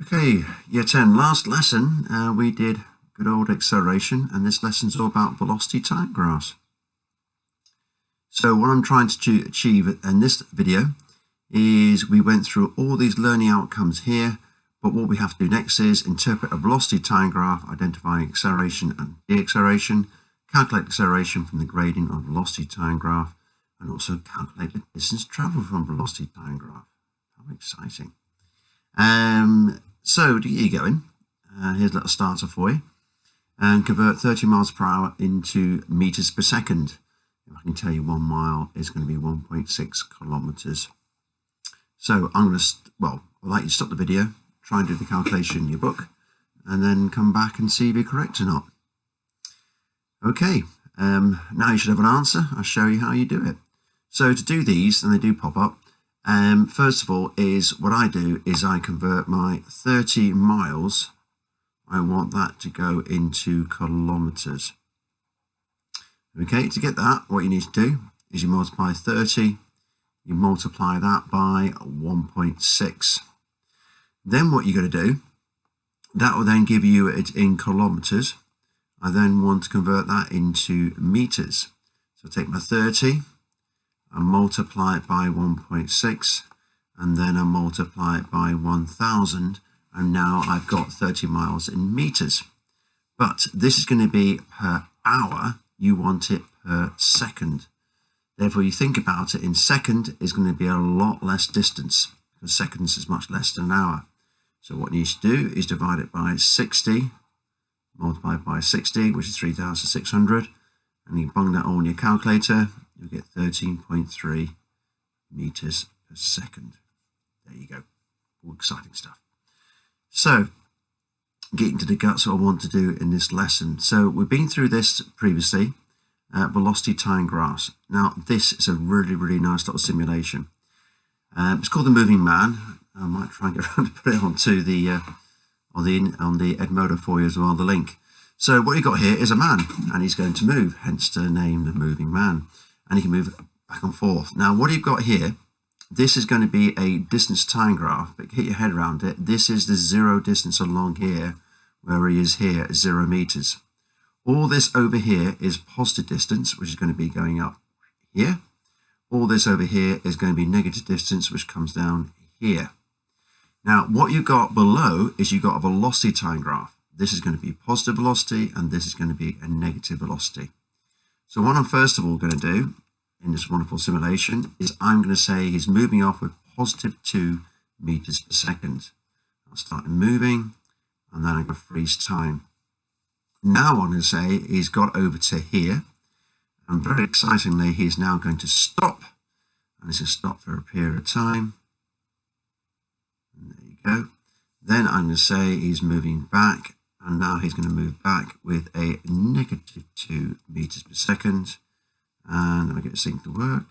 Okay, year 10, last lesson, we did good old acceleration, and this lesson's all about velocity time graphs. So what I'm trying to achieve in this video is we went through all these learning outcomes here, but what we have to do next is interpret a velocity time graph, identifying acceleration and deacceleration, calculate acceleration from the gradient of velocity time graph, and also calculate the distance traveled from velocity time graph. How exciting. So to get you going, here's a little starter for you. And convert 30 miles per hour into meters per second. I can tell you 1 mile is going to be 1.6 kilometers. So I'm going to, I'd like you to stop the video, try and do the calculation in your book, and then come back and see if you're correct or not. Okay, now you should have an answer. I'll show you how you do it. So to do these, and they do pop up, first of all is what I do is I convert my 30 miles. I want that to go into kilometers. Okay, to get that, what you need to do is you multiply 30, you multiply that by 1.6. Then what you're going to do, that will then give you it in kilometers. I then want to convert that into meters. So take my 30, I multiply it by 1.6, and then I multiply it by 1,000, and now I've got 30 miles in meters. But this is going to be per hour. You want it per second. Therefore, you think about it in second is going to be a lot less distance, because seconds is much less than an hour. So what you need to do is divide it by 60, multiply it by 60, which is 3,600, and you bung that all in your calculator. You'll get 13.3 meters per second. There you go. All exciting stuff. So, getting to the guts of what I want to do in this lesson. So, we've been through this previously, velocity time graphs. Now, this is a really, really nice little simulation. It's called The Moving Man. I might try and get around to put it onto the on the Edmodo for you as well, the link. So, what you've got here is a man, and he's going to move, hence the name The Moving Man. And he can move back and forth. Now, what you've got here, this is going to be a distance time graph, but get your head around it. This is the zero distance along here, where he is here, 0 meters. All this over here is positive distance, which is going to be going up here. All this over here is going to be negative distance, which comes down here. Now, what you've got below is you've got a velocity time graph. This is going to be positive velocity, and this is going to be a negative velocity. So what I'm first of all going to do in this wonderful simulation is I'm going to say he's moving off with positive 2 meters per second. I'll start him moving, and then I'm going to freeze time. Now I'm going to say he's got over to here, and very excitingly, he's now going to stop, and he's going to stop for a period of time. And there you go. Then I'm going to say he's moving back, and now he's going to move back with a negative 2 meters per second. And then I get the sync to work.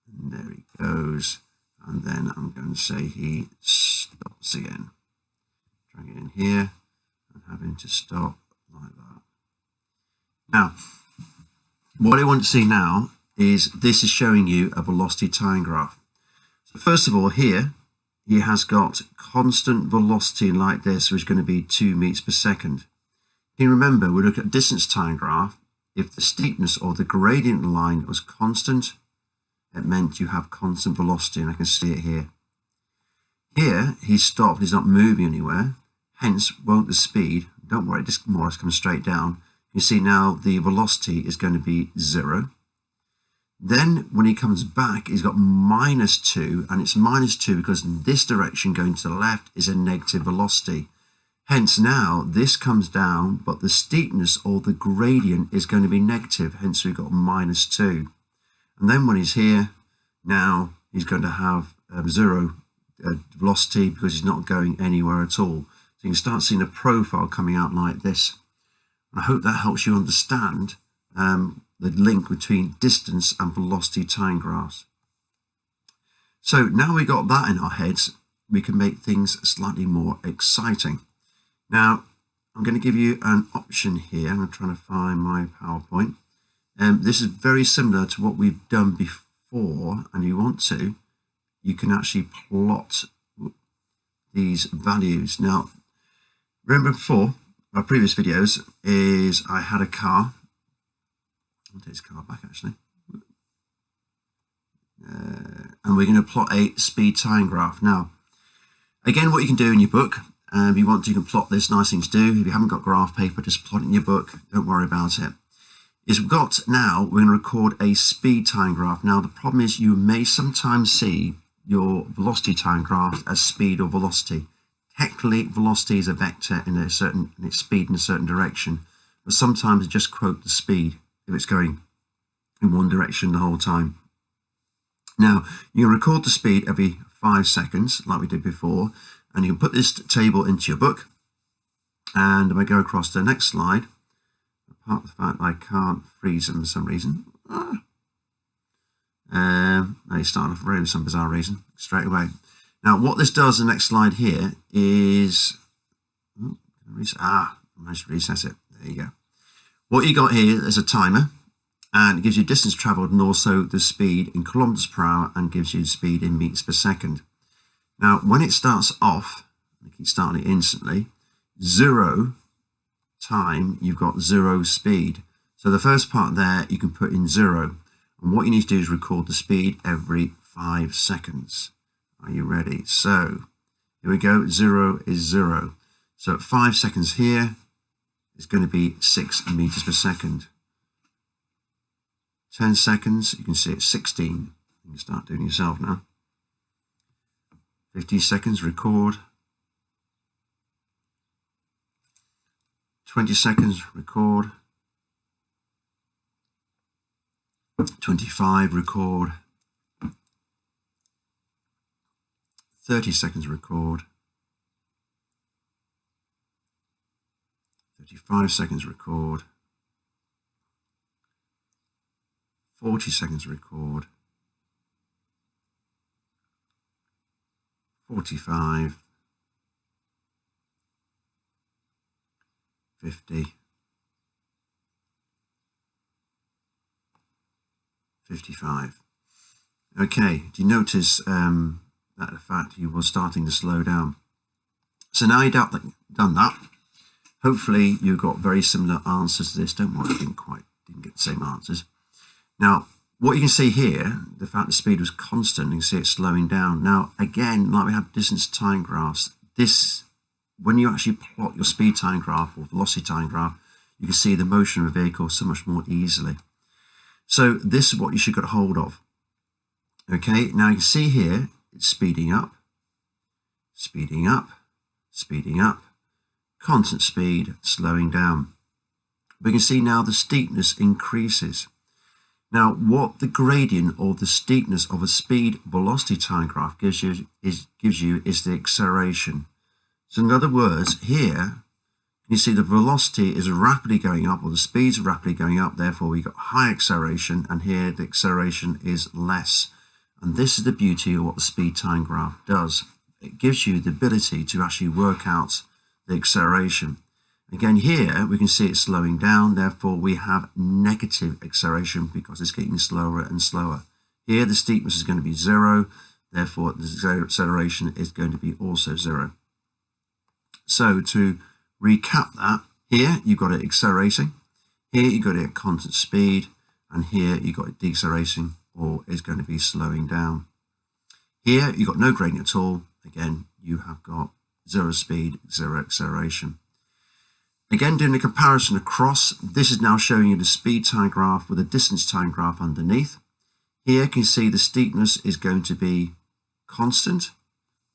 And there he goes. And then I'm going to say he stops again. Drag it in here and have him to stop like that. Now, what I want to see now is this is showing you a velocity time graph. So first of all, here, he has got constant velocity like this, which is going to be 2 meters per second. If you remember, we look at a distance time graph. If the steepness or the gradient line was constant, it meant you have constant velocity, and I can see it here. Here, he's stopped, he's not moving anywhere, hence won't the speed, don't worry, just more or less comes straight down. You see now the velocity is going to be 0. Then when he comes back, he's got -2, and it's -2 because in this direction going to the left is a negative velocity. Hence now this comes down, but the steepness or the gradient is going to be negative. Hence we've got -2. And then when he's here, now he's going to have 0 velocity because he's not going anywhere at all. So you can start seeing a profile coming out like this. I hope that helps you understand the link between distance and velocity time graphs. So now we got that in our heads, we can make things slightly more exciting. Now, I'm going to give you an option here. I'm trying to find my PowerPoint. This is very similar to what we've done before, and you want to you can actually plot these values. Now, remember before, my previous videos is I had a car. I'll take this car back actually. And we're going to plot a speed time graph. Now, again, what you can do in your book, if you want to, you can plot this. Nice thing to do. If you haven't got graph paper, just plot it in your book. Don't worry about it. Is we've got now, we're going to record a speed time graph. Now, the problem is you may sometimes see your velocity time graph as speed or velocity. Technically, velocity is a vector in its speed in a certain direction, but sometimes it just quote the speed if it's going in one direction the whole time. Now, you can record the speed every 5 seconds, like we did before, and you can put this table into your book. And if I go across to the next slide, apart from the fact I can't freeze them for some reason, they start off for some bizarre reason straight away. Now, what this does, the next slide here, is I managed to recess it. There you go. What you got here is a timer, and it gives you distance traveled and also the speed in kilometers per hour, and gives you the speed in meters per second. Now, when it starts off, you can start it instantly. 0 time, you've got 0 speed. So the first part there, you can put in 0. And what you need to do is record the speed every 5 seconds. Are you ready? So here we go. 0 is 0. So at 5 seconds here is going to be 6 meters per second. 10 seconds, you can see it's 16. You can start doing it yourself now. 15 seconds, record. 20 seconds, record. 25, record. 30 seconds, record. 35 seconds, record. 40 seconds, record. 45. 50. 55. Okay, do you notice that the fact you were starting to slow down? So now you've done that. Hopefully you got very similar answers to this. Don't worry, I didn't get the same answers. Now, what you can see here, the fact the speed was constant, you can see it slowing down. Now, again, like we have distance time graphs, when you actually plot your speed time graph or velocity time graph, you can see the motion of a vehicle so much more easily. So this is what you should get hold of. Okay, now you can see here, it's speeding up, speeding up, speeding up, constant speed, slowing down. We can see now the steepness increases. Now, what the gradient or the steepness of a speed velocity time graph gives you is the acceleration. So in other words, here you see the velocity is rapidly going up, or the speed's rapidly going up, therefore we got high acceleration, and here the acceleration is less. And this is the beauty of what the speed time graph does. It gives you the ability to actually work out the acceleration. Again, here we can see it slowing down, therefore we have negative acceleration because it's getting slower and slower. Here the steepness is going to be 0, therefore the acceleration is going to be also 0. So to recap that, here you've got it accelerating, here you've got it at constant speed, and here you've got it decelerating, or is going to be slowing down. Here you've got no gradient at all. Again, you have got 0 speed, 0 acceleration. Again, doing a comparison across, this is now showing you the speed time graph with a distance time graph underneath. Here you can see the steepness is going to be constant,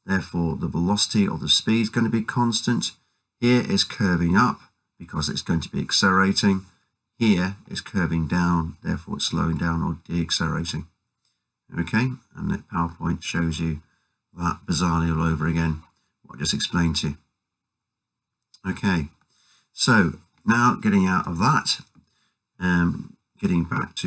therefore the velocity of the speed is going to be constant. Here is curving up because it's going to be accelerating. Here is curving down, therefore it's slowing down or deaccelerating. Okay, and that PowerPoint shows you that bizarrely all over again, what I just explained to you. Okay. So now getting out of that, getting back to